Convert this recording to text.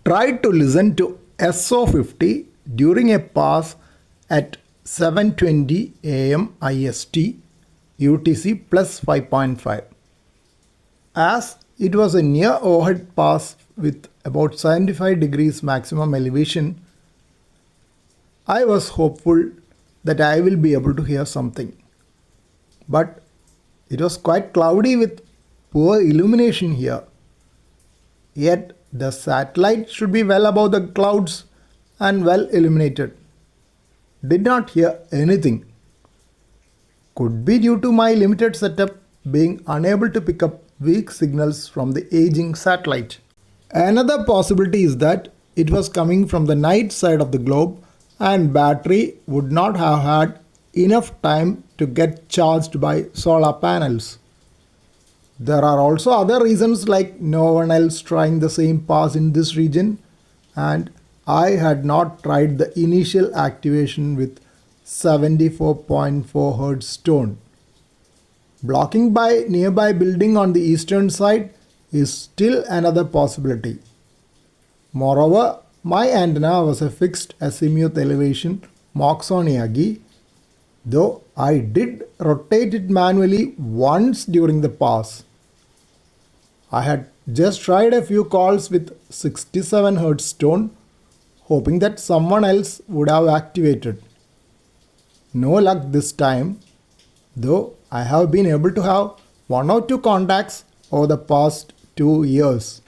tried to listen to SO-50 during a pass at 7:20 am IST UTC plus 5.5. As it was a near overhead pass with about 75 degrees maximum elevation, I was hopeful that I will be able to hear something. But it was quite cloudy with poor illumination here. Yet the satellite should be well above the clouds and well illuminated. Did not hear anything. Could be due to my limited setup being unable to pick up weak signals from the aging satellite. Another possibility is that it was coming from the night side of the globe and battery would not have had enough time to get charged by solar panels. There are also other reasons like no one else trying the same pass in this region and I had not tried the initial activation with 74.4 Hz tone. Blocking by nearby building on the eastern side is still another possibility. Moreover, my antenna was a fixed azimuth elevation Moxoniagi, though I did rotate it manually once during the pass. I had just tried a few calls with 67 Hz tone, hoping that someone else would have activated. No luck this time, though I have been able to have 1 or 2 contacts over the past 2 years.